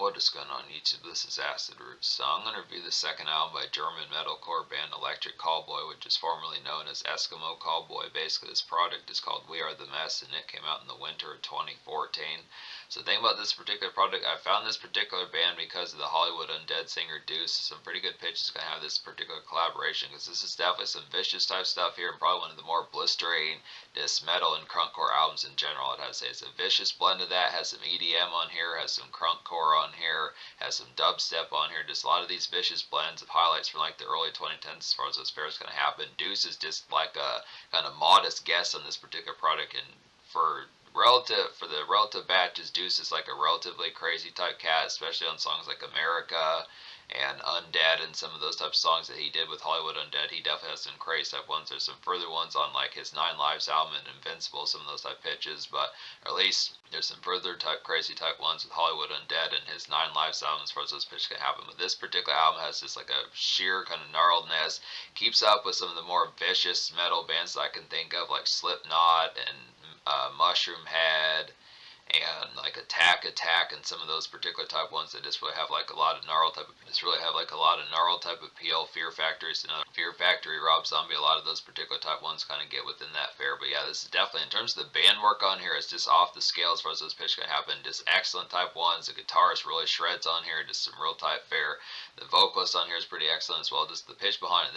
What is going on YouTube? This is Acid Roots. So I'm going to review the second album by German metalcore band Eskimo Callboy, which is formerly known as Eskimo Callboy. Basically, this product is called We Are the Mess, and it came out in the winter of 2014. So the thing about this particular product, I found this particular band because of the Hollywood Undead singer Deuce. Some pretty good pitches going to have this particular collaboration, because this is definitely some vicious type stuff here, and probably one of the more blistering death metal and crunkcore albums in general. I'd have to say it's a vicious blend of that. Has some EDM on here, has some crunkcore on here, has some dubstep on here. Just a lot of these vicious blends of highlights from like the early 2010s as far as those fairs going to happen. Deuce is just like a kind of modest guess on this particular product, and for the relative batches, Deuce is like a relatively crazy type cat, especially on songs like America and Undead and some of those types of songs that he did with Hollywood Undead. He definitely has some crazy type ones. There's some further ones on like his Nine Lives album and Invincible, some of those type pitches, but or at least there's some further type crazy type ones with Hollywood Undead and his Nine Lives album as far as those pitches can happen. But this particular album has just like a sheer kind of gnarledness, keeps up with some of the more vicious metal bands that I can think of, like Slipknot and Mushroom Head and like Attack and some of those particular type ones that just really have like a lot of gnarl type of appeal. Fear Factory, Fear Factory, Rob Zombie, a lot of those particular type ones kind of get within that fare. But yeah, this is definitely, in terms of the band work on here, it's just off the scale as far as those pitches can happen. Just excellent type ones. The guitarist really shreds on here, just some real type fare. The vocalist on here is pretty excellent as well. Just the pitch behind it,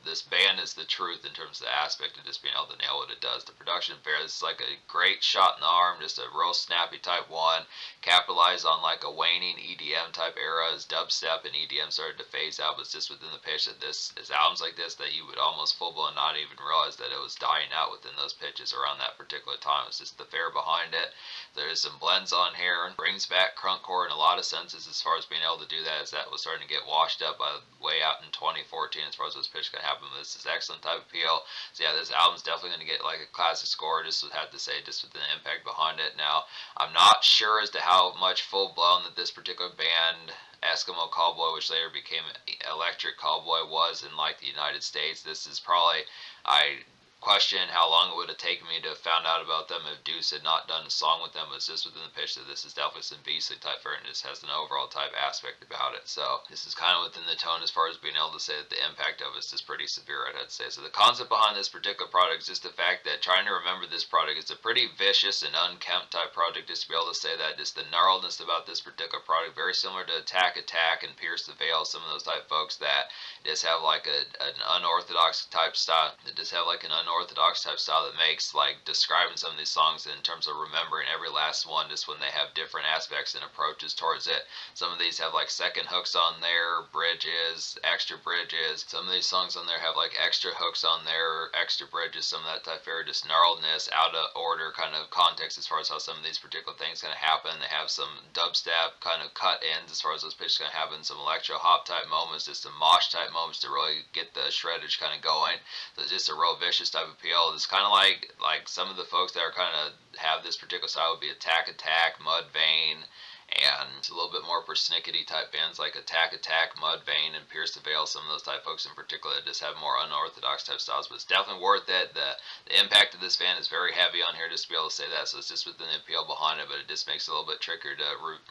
this band is the truth in terms of the aspect of just being able to nail what it does. The production fair, this is like a great shot in the arm, just a real snappy type one. Capitalize on like a waning EDM type era as dubstep and EDM started to phase out, but it's just within the pitch that this is albums like this that you would almost full blown not even realize that it was dying out within those pitches around that particular time. It's just the fair behind it. There's some blends on here, brings back crunkcore in a lot of senses as far as being able to do that, as that was starting to get washed up by way out in 2014 as far as those pitches can happen. This is excellent type appeal. So yeah, this album's definitely going to get like a classic score. Just would have to say, just with the impact behind it. Now, I'm not sure as to how much full blown that this particular band, Eskimo Callboy, which later became Electric Callboy, was in like the United States. This is probably, I question how long it would have taken me to have found out about them if Deuce had not done a song with them. It's just within the pitch that this is definitely some beastly type fare, and just has an overall type aspect about it. So this is kind of within the tone as far as being able to say that the impact of it is just pretty severe, I'd say. So the concept behind this particular product is just the fact that trying to remember this product, it's a pretty vicious and unkempt type project, just to be able to say that. Just the gnarledness about this particular product, very similar to Attack and Pierce the Veil, some of those type folks that just have like an unorthodox type style, that just have like an unorthodox type style that makes like describing some of these songs in terms of remembering every last one, just when they have different aspects and approaches towards it. Some of these have like second hooks on there, bridges, extra bridges. Some of these songs on there have like extra hooks on there, extra bridges, some of that type of just gnarledness, out of order kind of context as far as how some of these particular things going to happen. They have some dubstep kind of cut ends as far as those pitches going to happen, some electro hop type moments, just some mosh type moments to really get the shreddage kind of going. So it's just a real vicious type of appeal. It's kind of like some of the folks that are kind of have this particular style would be Attack, Mudvayne, and a little bit more persnickety type bands like Attack, Mudvayne, and Pierce the Veil. Some of those type folks in particular that just have more unorthodox type styles, but it's definitely worth it. The impact of this band is very heavy on here, just to be able to say that. So it's just within the appeal behind it, but it just makes it a little bit trickier to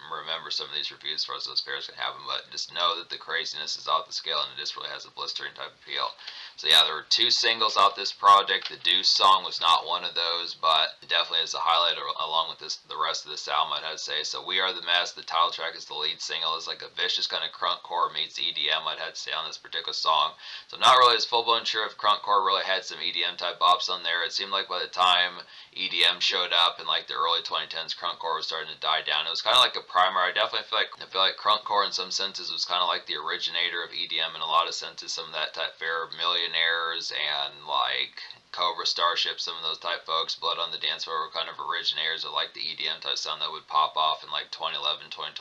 remember some of these reviews as far as those fairs can happen. But just know that the craziness is off the scale, and it just really has a blistering type appeal. So yeah, there were 2 singles off this project. The Deuce song was not one of those, but it definitely is a highlight along with the rest of this album, I'd have to say. So We Are the Mess, the title track, is the lead single. It's like a vicious kind of crunkcore meets EDM, I'd have to say, on this particular song. So I'm not really as full-blown sure if crunkcore really had some EDM type bops on there. It seemed like by the time EDM showed up in like the early 2010s, crunkcore was starting to die down. It was kind of like a primer. I definitely feel like crunkcore in some senses was kind of like the originator of EDM in a lot of senses. Some of that type fare, Millionaires and like Cobra Starship, some of those type folks, Blood on the Dance Floor, were kind of originators of like the EDM type sound that would pop off in like 2011, 2012,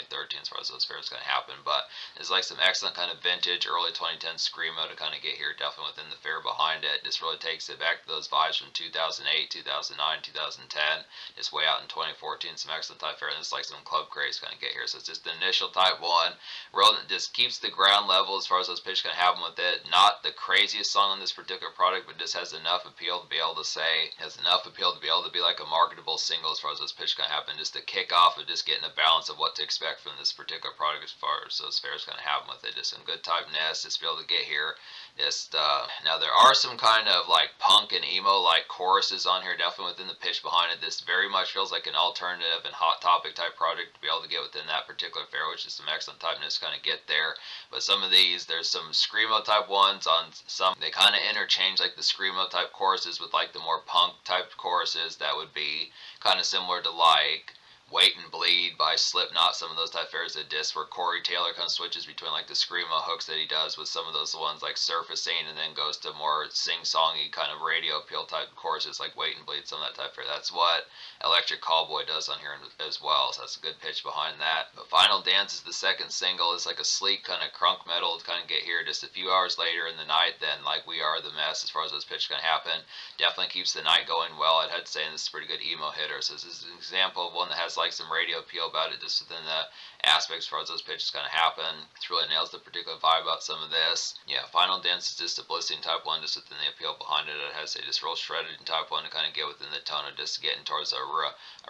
2013 as far as those fairs going to happen. But it's like some excellent kind of vintage early 2010 screamo to kind of get here, definitely within the fair behind it. Just really takes it back to those vibes from 2008, 2009, 2010. It's way out in 2014, some excellent type fare, and it's like some club craze kind of get here. So it's just the initial type one, real, just keeps the ground level as far as those pitches can happen with it. Not the craziest song on this particular product, but just has enough enough appeal to be able to say, has enough appeal to be able to be like a marketable single as far as those pitches kind of happen, just to kick off and just getting a balance of what to expect from this particular product as far as those fairs going to happen with it. Just some good typeness, just be able to get here. Just now there are some kind of like punk and emo like choruses on here, definitely within the pitch behind it. This very much feels like an alternative and hot topic type product to be able to get within that particular fair, which is some excellent typeness to kind of get there. But some of these, there's some screamo type ones on some. They kind of interchange like the screamo type choruses with like the more punk type choruses that would be kind of similar to like Wait and Bleed by Slipknot, some of those type fairs that disc where Corey Taylor kind of switches between like the screamo hooks that he does with some of those ones like Surfacing, and then goes to more sing-songy kind of radio appeal type choruses like Wait and Bleed, some of that type fair. That's what Electric Callboy does on here as well, so that's a good pitch behind that. But Final Dance is the second single. It's like a sleek kind of crunk metal to kind of get here just a few hours later in the night than like We Are the Mess as far as those pitches going to happen. Definitely keeps the night going well. I'd have to say this is a pretty good emo hitter. So this is an example of one that has like some radio appeal about it just within the aspects as far as those pitches kind of happen. It really nails the particular vibe about some of this. Yeah, Final Dance is just a blissing type one just within the appeal behind it. It has a just real shredded type one to kind of get within the tone of just getting towards a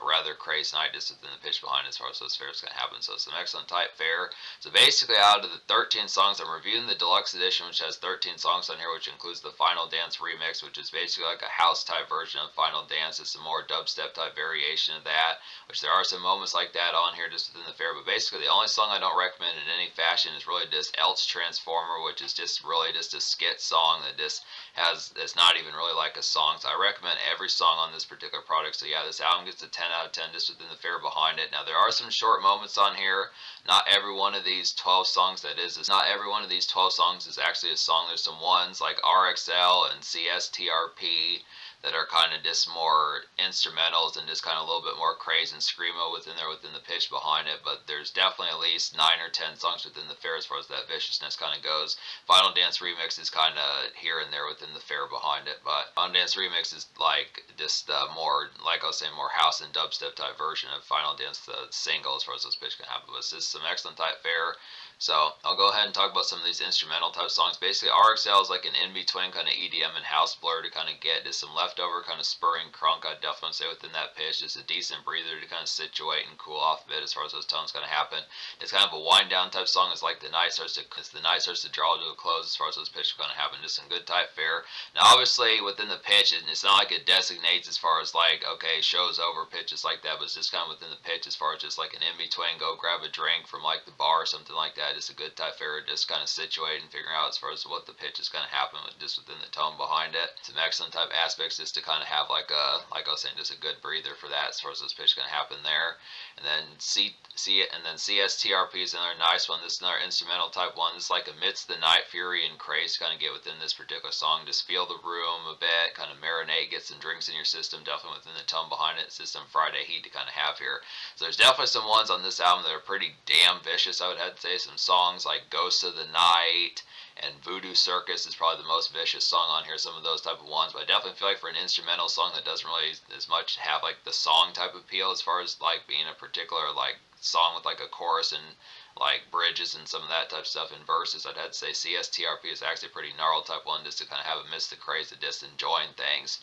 rather crazy night just within the pitch behind it as far as those fairs going to happen. So it's an excellent type fair. So basically out of the 13 songs, I'm reviewing the deluxe edition, which has 13 songs on here, which includes the Final Dance remix, which is basically like a house type version of Final Dance. It's a more dubstep type variation of that, which there are some moments like that on here just within the fair. But basically the only song I don't recommend in any fashion is really just Elt's Transformer, which is just really just a skit song that just that's not even really like a song. So I recommend every song on this particular product. So yeah, this album gets a 10 out of 10 just within the fair behind it. Now there are some short moments on here. Not every one of these 12 songs not every one of these 12 songs is actually a song. There's some ones like RXL and CSTRP that are kind of just more instrumentals and just kind of a little bit more craze and screamo within the pitch behind it. But there's definitely at least 9 or 10 songs within the fair as far as that viciousness kind of goes. Final Dance Remix is kind of here and there within the fair behind it, but Final Dance Remix is like just more, like I was saying, more house and dubstep type version of Final Dance, the single as far as those pitch can happen. But this is some excellent type fair. So I'll go ahead and talk about some of these instrumental type songs. Basically, RXL is like an in-between kind of EDM and house blur to kind of get just some leftover kind of spurring crunk, I'd definitely say, within that pitch. Just a decent breather to kind of situate and cool off a bit as far as those tones going to happen. It's kind of a wind down type song. It's like the night starts to draw to a close as far as those pitches are going to happen. Just some good type fare. Now, obviously, within the pitch, it's not like it designates as far as like, okay, show's over, pitches like that, but it's just kind of within the pitch as far as just like an in-between, go grab a drink from like the bar or something like that. Just a good type fare, just kind of situate and figuring out as far as what the pitch is going to happen with just within the tone behind it. Some excellent type aspects just to kind of have like I was saying, just a good breather for that as far as those pitch going to happen there. And then CSTRP is another nice one. This is another instrumental type one. This is like amidst the night fury and craze to kind of get within this particular song. Just feel the room a bit, kind of marinate, get some drinks in your system, definitely within the tone behind it. It's just some Friday heat to kind of have here. So there's definitely some ones on this album that are pretty damn vicious, I would have to say. Some songs like Ghosts of the Night and Voodoo Circus is probably the most vicious song on here, some of those type of ones. But I definitely feel like for an instrumental song that doesn't really as much have like the song type appeal as far as like being a particular like song with like a chorus and like bridges and some of that type of stuff in verses, I'd have to say CSTRP is actually a pretty gnarled type one just to kind of have a miss the craze of just enjoying things.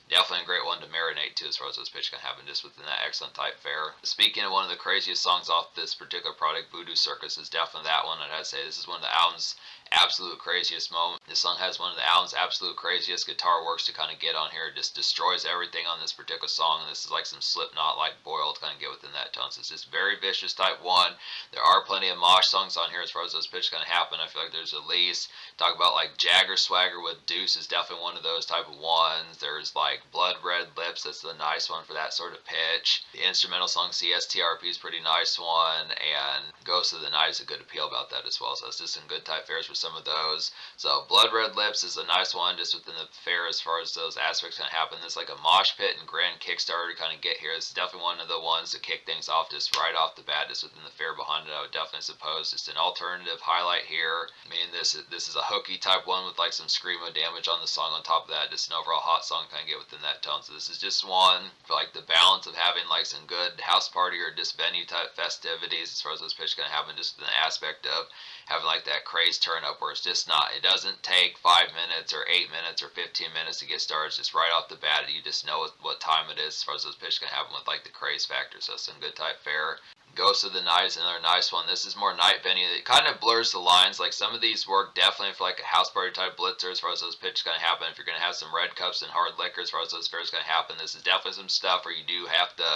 Definitely a great one to marinate to as far as those pitch can happen just within that excellent type fare. Speaking of one of the craziest songs off this particular product, Voodoo Circus is definitely that one. I'd say this is one of the album's absolute craziest moment. This song has one of the album's absolute craziest guitar works to kind of get on here. It just destroys everything on this particular song. This is like some Slipknot like boil to kind of get within that tone. So it's just very vicious type one. There are plenty of mosh songs on here as far as those pitches kind of happen. I feel like there's at least talk about like Jagger Swagger with Deuce is definitely one of those type of ones. There's like Blood Red Lips, that's the nice one for that sort of pitch. The instrumental song CSTRP is a pretty nice one, and Ghost of the Night is a good appeal about that as well. So it's just some good type fares for some of those. So Blood Red Lips is a nice one just within the fair as far as those aspects kind of happen. This is like a mosh pit and grand Kickstarter to kind of get here. This is definitely one of the ones to kick things off just right off the bat, just within the fair behind it. I would definitely suppose just an alternative highlight here. I mean, this is a hooky type one with like some screamo damage on the song on top of that. Just an overall hot song kind of get within that tone. So this is just one for like the balance of having like some good house party or just venue type festivities as far as those pitches kind of happen, just in the aspect of having like that craze turn up where it's just not, it doesn't take 5 minutes or 8 minutes or 15 minutes to get started. It's just right off the bat, you just know what time it is as far as those pitches can happen with like the craze factor. So some good type fare. Ghost of the Night is another nice one. This is more night venue. It kind of blurs the lines. Like some of these work definitely for like a house party type blitzer as far as those pitches going to happen. If you're going to have some red cups and hard liquor as far as those fares going to happen, this is definitely some stuff where you do have to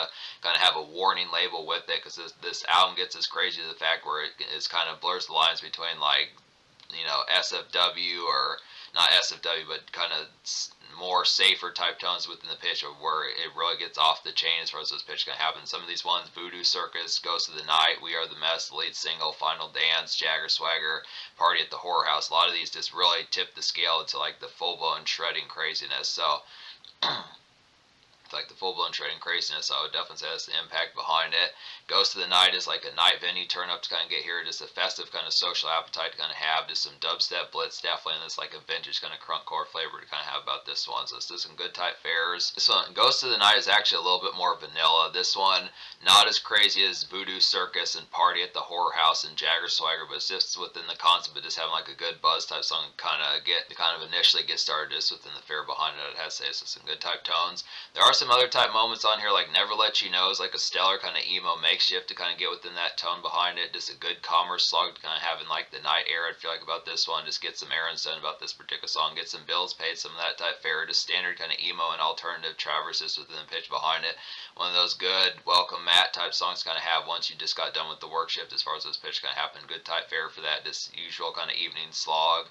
kind of have a warning label with it, because this album gets as crazy to the fact where it is kind of blurs the lines between like, you know, SFW, or not SFW, but kind of more safer type tones within the pitch, of where it really gets off the chain as far as those pitches can happen. Some of these ones, Voodoo Circus, Ghost of the Night, We Are the Mess, the lead single, Final Dance, Jagger Swagger, Party at the Horror House, a lot of these just really tip the scale into like the full-blown shredding craziness. So like the full-blown shredding craziness, so I would definitely say that's the impact behind it. Ghost of the Night is like a night venue turn up to kind of get here, just a festive kind of social appetite to kind of have, just some dubstep blitz definitely, and this like a vintage kind of crunkcore flavor to kind of have about this one. So it's just some good type fares. This one, Ghost of the Night, is actually a little bit more vanilla. This one, not as crazy as Voodoo Circus and Party at the Horror House and Jagger Swagger, but it's just within the concept of just having like a good buzz type song, kind of initially get started just within the fare behind it. I'd have to say it's some good type tones. There are some other type moments on here, like Never Let You Know is like a stellar kind of emo makeshift to kind of get within that tone behind it. Just a good commerce slog to kind of have in like the night era, I feel like, about this one. Just get some errands done about this particular song, get some bills paid, some of that type fare. Just standard kind of emo and alternative traverses within the pitch behind it. One of those good welcome mat type songs to kind of have once you just got done with the work shift as far as those pitch kind of happen. Good type fare for that. Just usual kind of evening slog.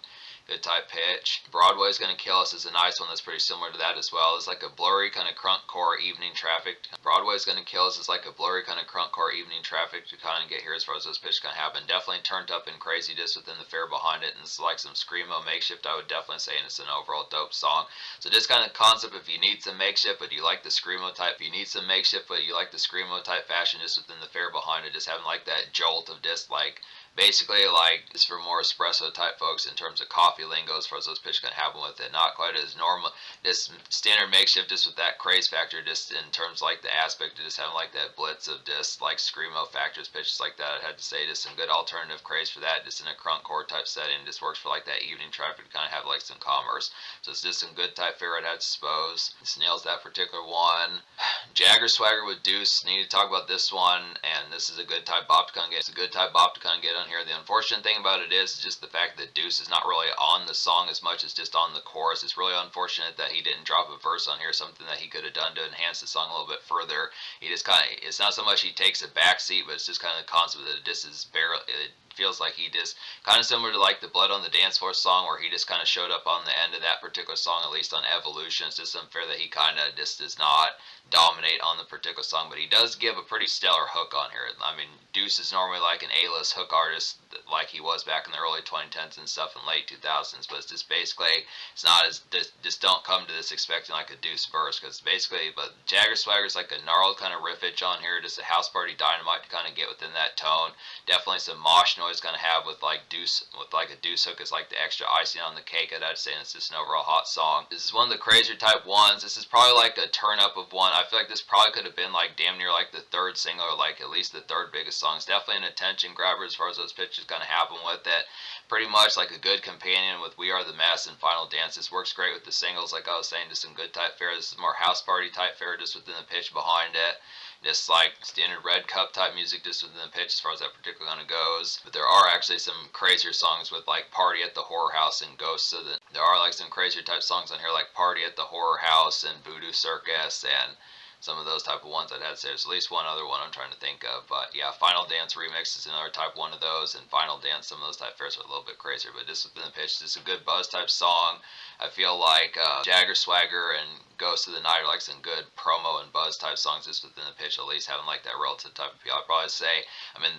Good type pitch. Broadway's Gonna Kill Us is a nice one that's pretty similar to that as well. It's like a blurry kind of crunkcore evening traffic. Broadway's Gonna Kill Us is like a blurry kind of crunkcore evening traffic to kind of get here as far as those pitches kind of happen. Definitely turned up and crazy just within the fare behind it, and it's like some screamo makeshift, I would definitely say, and it's an overall dope song. So this kind of concept, if you need some makeshift but you like the screamo type, if you need some makeshift but you like the screamo type fashion just within the fare behind it, just having like that jolt of just like, basically, like, it's for more espresso type folks in terms of coffee lingo as far as those pitches can happen with it. Not quite as normal, just standard makeshift, just with that craze factor, just in terms of like the aspect of just having like that blitz of just like screamo factors, pitches like that. I'd have to say just some good alternative craze for that, just in a crunkcore type setting. Just works for like that evening traffic to kind of have like some commerce. So it's just some good type fare, I'd have to suppose. This nails that particular one. Jagger Swagger with Deuce, need to talk about this one, and this is a good type bop to kind of get. It's a good type bop to kind of get on here. The unfortunate thing about it is just the fact that Deuce is not really on the song as much as just on the chorus. It's really unfortunate that he didn't drop a verse on here, something that he could have done to enhance the song a little bit further. He just kind of, it's not so much he takes a back seat, but it's just kind of the concept that it just is barely, it feels like he just, kind of similar to like the Blood on the Dance Floor song, where he just kind of showed up on the end of that particular song, at least on Evolution. It's just unfair that he kind of just does not dominate on the particular song, but he does give a pretty stellar hook on here. I mean, Deuce is normally like an A-list hook artist, like he was back in the early 2010s and stuff and late 2000s, but it's just basically, it's not as, just don't come to this expecting like a Deuce verse, because basically, but Jagger Swagger is like a gnarled kind of riffage on here, just a house party dynamite to kind of get within that tone. Definitely some mosh noise kind of have with like Deuce, with like a Deuce hook is like the extra icing on the cake, I'd say, and it's just an overall hot song. This is one of the crazier type ones. This is probably like a turn up of one. I feel like this probably could have been like damn near like the third single, or like at least the third biggest song. It's definitely an attention grabber as far as those pitches kind of happen with it. Pretty much like a good companion with We Are the Mess and Final Dance. This works great with the singles, like I was saying, just some good type fare. This is more house party type fare just within the pitch behind it. Just like standard red cup type music just within the pitch as far as that particular kind of goes. But there are actually some crazier songs with like Party at the Horror House and Ghosts. So that there are like some crazier type songs on here, like Party at the Horror House and Voodoo Circus and some of those type of ones I'd have to say. There's at least one other one I'm trying to think of. But yeah, Final Dance Remix is another type one of those, and Final Dance, some of those type fares are a little bit crazier, but just within the pitch, just a good buzz type song. I feel like Jagger Swagger and Ghost of the Night are like some good promo and buzz type songs just within the pitch, at least having like that relative type of feel. I'd probably say, I mean,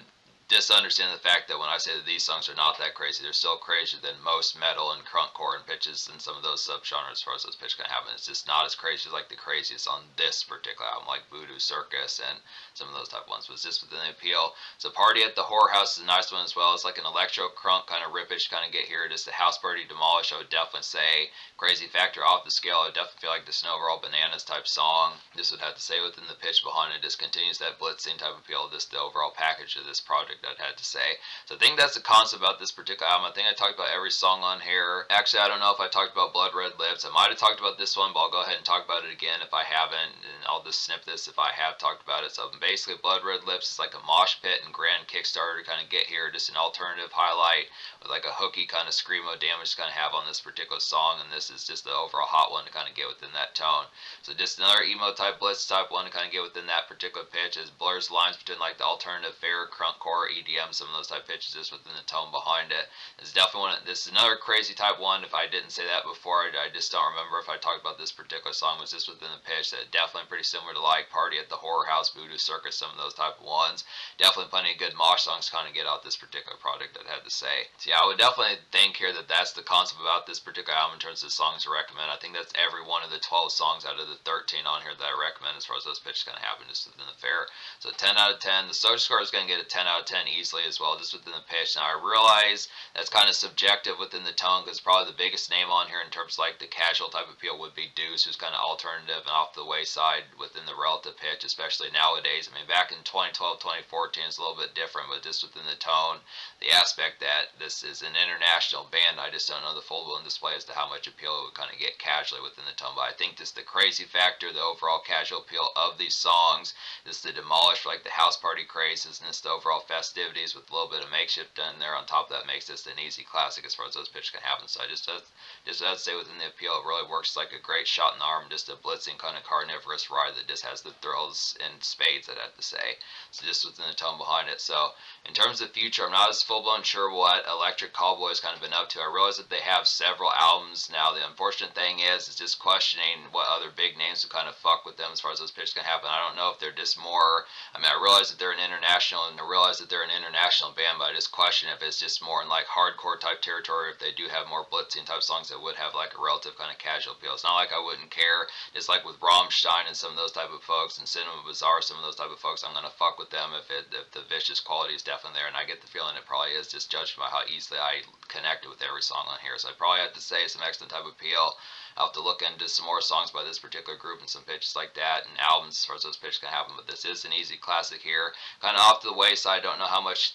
just understand the fact that when I say that these songs are not that crazy, they're still crazier than most metal and crunkcore and pitches and some of those subgenres as far as those pitches can happen. It's just not as crazy as like the craziest on this particular album, like Voodoo Circus and some of those type of ones, but it's just within the appeal. So Party at the Horror House is a nice one as well. It's like an electro crunk kind of rippage to kind of get here. Just a house party demolish, I would definitely say. Crazy factor off the scale, I would definitely feel like just an overall Bananas type song. This would have to say within the pitch behind it, just continues that blitzing type of appeal, just the overall package of this project product, I'd had to say. So I think that's the concept about this particular album. I think I talked about every song on here. Actually, I don't know if I talked about Blood Red Lips. I might have talked about this one, but I'll go ahead and talk about it again if I haven't, and I'll just snip this if I have talked about it. So basically, Blood Red Lips is like a mosh pit and grand Kickstarter to kind of get here, just an alternative highlight with like a hooky kind of screamo damage to kind of have on this particular song, and this is just the overall hot one to kind of get within that tone. So just another emo type blitz type one to kind of get within that particular pitch. It blurs lines between like the alternative fair, crunkcore, EDM, some of those type pitches just within the tone behind it. It's definitely one. This is another crazy type one. If I didn't say that before, I just don't remember if I talked about this particular song. Was just within the pitch that definitely pretty similar to like Party at the Horror House, Voodoo Circus, some of those type of ones. Definitely plenty of good mosh songs to kind of get out this particular product, I'd have to say. So yeah, I would definitely think here that that's the concept about this particular album in terms of songs to recommend. I think that's every one of the 12 songs out of the 13 on here that I recommend as far as those pitches going to happen just within the fair. So 10 out of 10. The social score is going to get a 10 out of 10 easily as well, just within the pitch. Now I realize that's kind of subjective within the tone because probably the biggest name on here in terms of like the casual type of appeal would be Deuce, who's kind of alternative and off the wayside within the relative pitch, especially nowadays. I mean, back in 2012, 2014, it's a little bit different, but just within the tone, the aspect that this is an international band, I just don't know the full blown display as to how much appeal it would kind of get casually within the tone. But I think just the crazy factor, the overall casual appeal of these songs, just the demolish like the house party crazes and just the overall festivities with a little bit of makeshift done there on top of that makes this an easy classic as far as those pitches can happen. So I just I'd say within the appeal, it really works like a great shot in the arm, just a blitzing kind of carnivorous ride that just has the thrills in spades, I'd have to say. So just within the tone behind it. So in terms of future, I'm not as full blown sure what Electric Callboy has kind of been up to. I realize that they have several albums now. The unfortunate thing is just questioning what other big names would kind of fuck with them as far as those pitches can happen. I don't know if they're just more. I mean, I realize that they're an international, and I realize that they're an international band, but I just question if it's just more in like hardcore type territory, or if they do have more blitzing type songs that would have like a relative kind of casual appeal. It's not like I wouldn't care. It's like with Rammstein and some of those type of folks, and Cinema Bizarre, some of those type of folks, I'm gonna fuck with them if the vicious quality is definitely there, and I get the feeling it probably is, just judged by how easily I connected with every song on here. So I probably have to say some excellent type of appeal. I'll have to look into some more songs by this particular group and some pitches like that and albums as far as those pitches can happen. But this is an easy classic here. Kind of off to the wayside. Don't know how much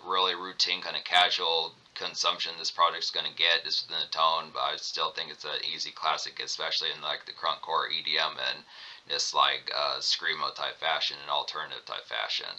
really routine kind of casual consumption this project's going to get just within the tone, but I still think it's an easy classic, especially in like the crunkcore EDM and just like screamo type fashion and alternative type fashion.